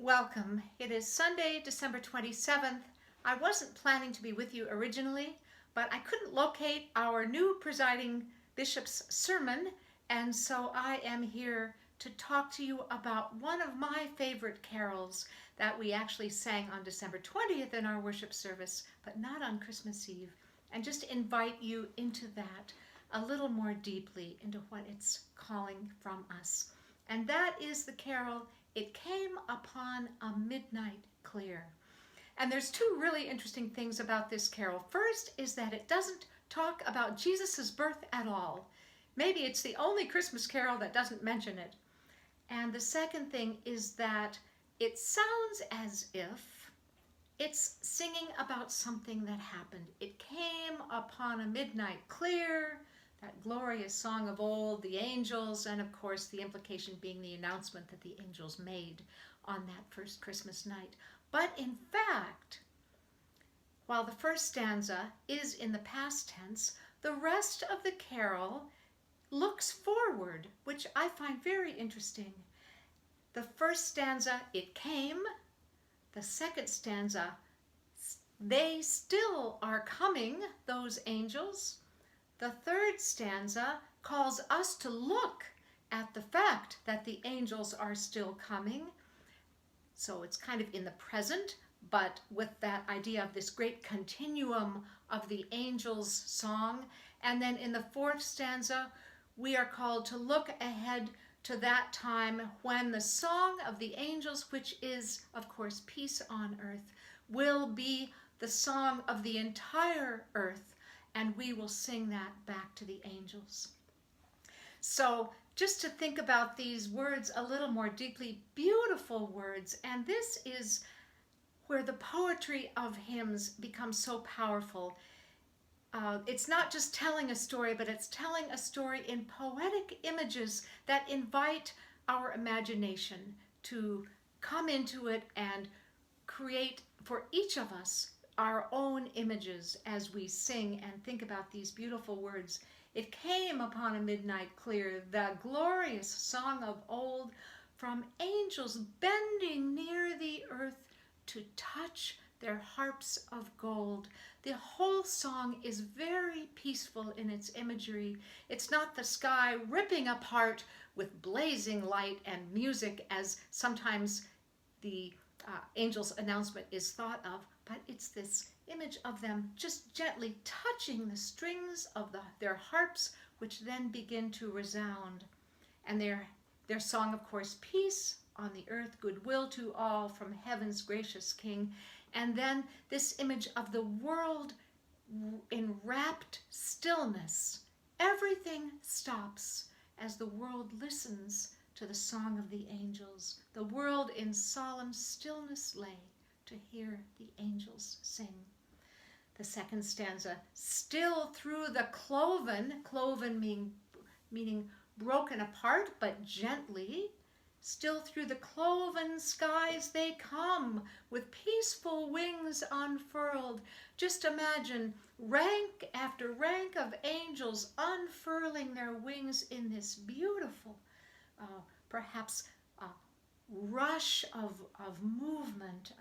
Welcome. It is Sunday, December 27th. I wasn't planning to be with you originally, but I couldn't locate our new presiding bishop's sermon, and so I am here to talk to you about one of my favorite carols that we actually sang on December 20th in our worship service, but not on Christmas Eve, and just invite you into that a little more deeply, into what it's calling from us. And that is the carol, "It Came Upon a Midnight Clear." And there's two really interesting things about this carol. First is that it doesn't talk about Jesus' birth at all. Maybe it's the only Christmas carol that doesn't mention it. And the second thing is that it sounds as if it's singing about something that happened. It came upon a midnight clear, that glorious song of old, the angels, and of course the implication being the announcement that the angels made on that first Christmas night. But in fact, while the first stanza is in the past tense, the rest of the carol looks forward, which I find very interesting. The first stanza, "It came." The second stanza, "They still are coming, those angels." The third stanza calls us to look at the fact that the angels are still coming. So it's kind of in the present, but with that idea of this great continuum of the angels' song. And then in the fourth stanza, we are called to look ahead to that time when the song of the angels, which is, of course, peace on earth, will be the song of the entire earth, and we will sing that back to the angels. So just to think about these words a little more deeply, beautiful words, and this is where the poetry of hymns becomes so powerful. It's not just telling a story, but it's telling a story in poetic images that invite our imagination to come into it and create for each of us our own images as we sing and think about these beautiful words. "It came upon a midnight clear, the glorious song of old, from angels bending near the earth to touch their harps of gold." The whole song is very peaceful in its imagery. It's not the sky ripping apart with blazing light and music as sometimes the angel's announcement is thought of, but it's this image of them just gently touching the strings of their harps, which then begin to resound. And their song, of course, "Peace on the earth, goodwill to all, from heaven's gracious King." And then this image of the world in rapt stillness. Everything stops as the world listens to the song of the angels. The world in solemn stillness lay to hear the angels sing. The second stanza, "Still through the cloven," meaning broken apart, but gently, "still through the cloven skies they come, with peaceful wings unfurled." Just imagine rank after rank of angels unfurling their wings in this beautiful, perhaps rush of movement,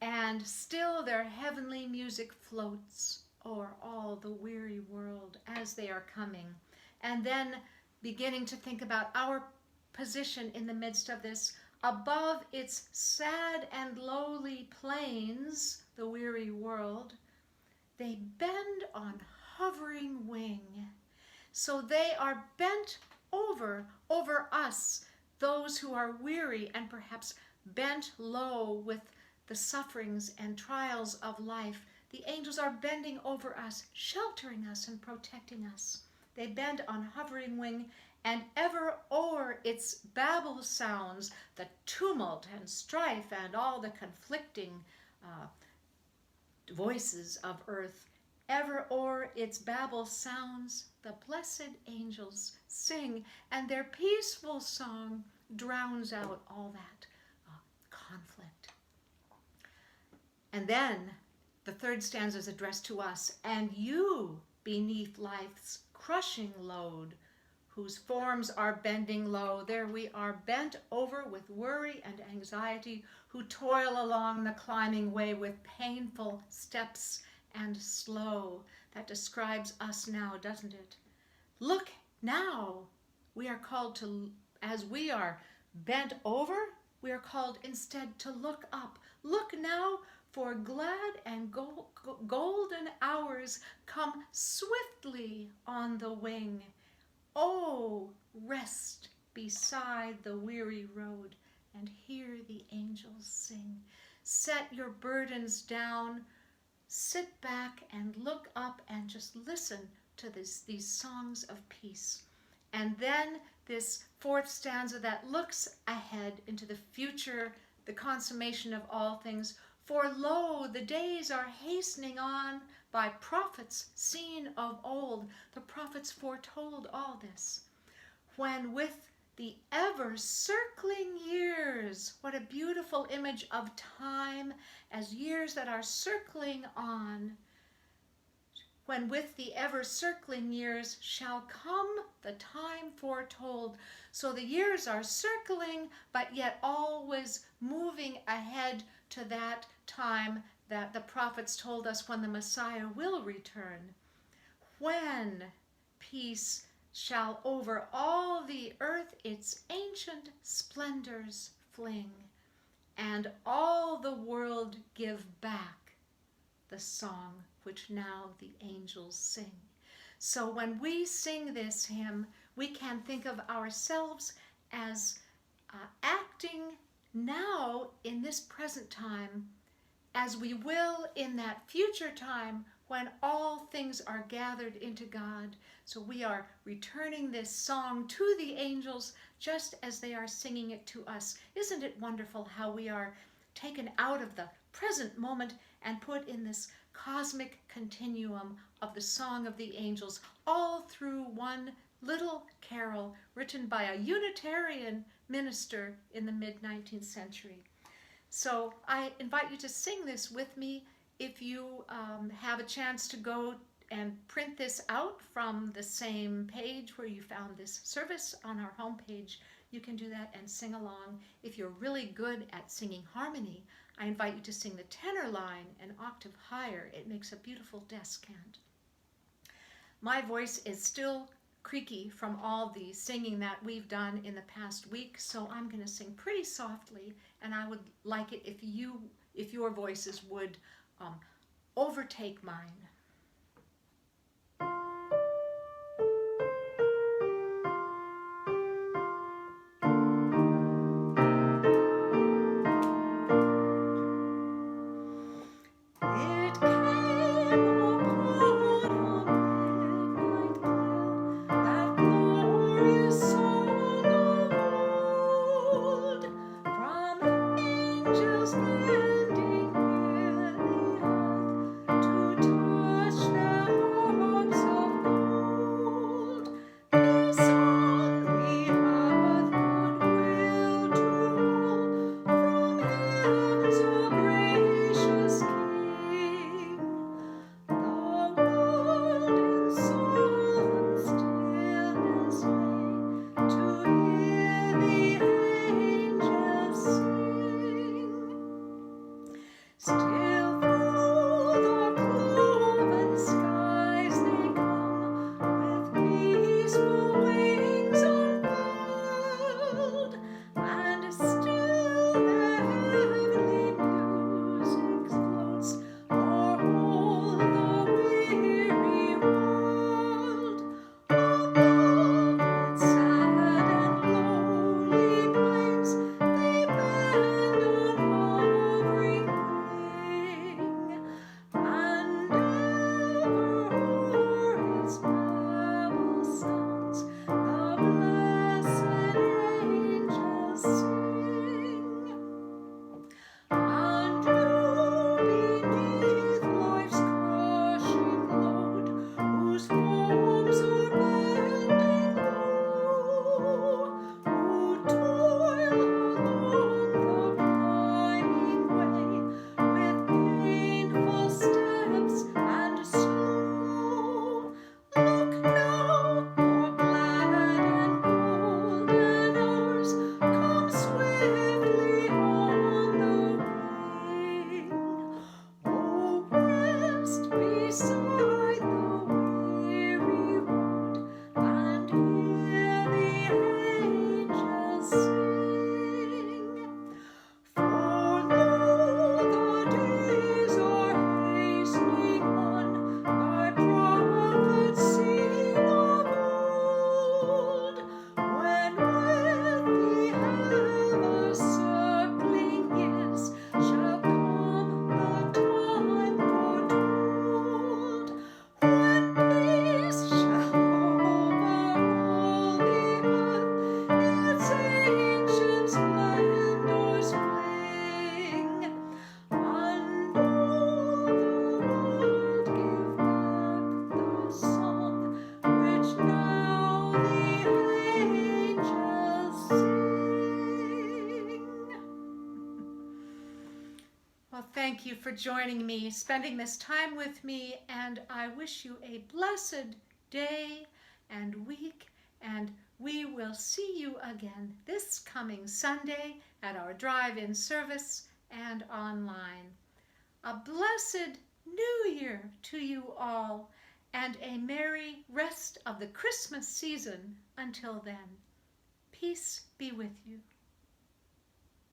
and still their heavenly music floats o'er all the weary world as they are coming. And then beginning to think about our position in the midst of this, above its sad and lowly plains, the weary world, they bend on hovering wing. So they are bent over us, those who are weary and perhaps bent low with the sufferings and trials of life. The angels are bending over us, sheltering us and protecting us. They bend on hovering wing, and ever o'er its babel sounds, the tumult and strife and all the conflicting voices of earth. Ever o'er its babel sounds, the blessed angels sing, and their peaceful song drowns out all that conflict. And then the third stanza is addressed to us. "And you, beneath life's crushing load, whose forms are bending low. There we are, bent over with worry and anxiety, who toil along the climbing way with painful steps and slow. That describes us now, doesn't it? Look now. We are called to, as we are bent over, we are called instead to look up. Look now, for glad and golden hours come swiftly on the wing. Oh, rest beside the weary road and hear the angels sing. Set your burdens down, sit back and look up and just listen to these songs of peace. And then this fourth stanza that looks ahead into the future, the consummation of all things. For lo, the days are hastening on by prophets seen of old. The prophets foretold all this. When with the ever-circling years, what a beautiful image of time as years that are circling on. When with the ever-circling years shall come the time foretold. So the years are circling, but yet always moving ahead to that time that the prophets told us when the Messiah will return. When peace shall over all the earth its ancient splendors fling, and all the world give back the song which now the angels sing. So when we sing this hymn, we can think of ourselves as acting now in this present time as we will in that future time when all things are gathered into God. So we are returning this song to the angels just as they are singing it to us. Isn't it wonderful how we are taken out of the present moment and put in this cosmic continuum of the song of the angels, all through one little carol written by a Unitarian minister in the mid-19th century. So I invite you to sing this with me. If you have a chance to go and print this out from the same page where you found this service on our homepage, you can do that and sing along. If you're really good at singing harmony, I invite you to sing the tenor line an octave higher. It makes a beautiful descant. My voice is still creaky from all the singing that we've done in the past week, so I'm going to sing pretty softly, and I would like it if your voices would overtake mine. Angels bending near the earth to turn thank you for joining me, spending this time with me, and I wish you a blessed day and week, and we will see you again this coming Sunday at our drive-in service and online. A blessed New Year to you all, and a merry rest of the Christmas season until then. Peace be with you.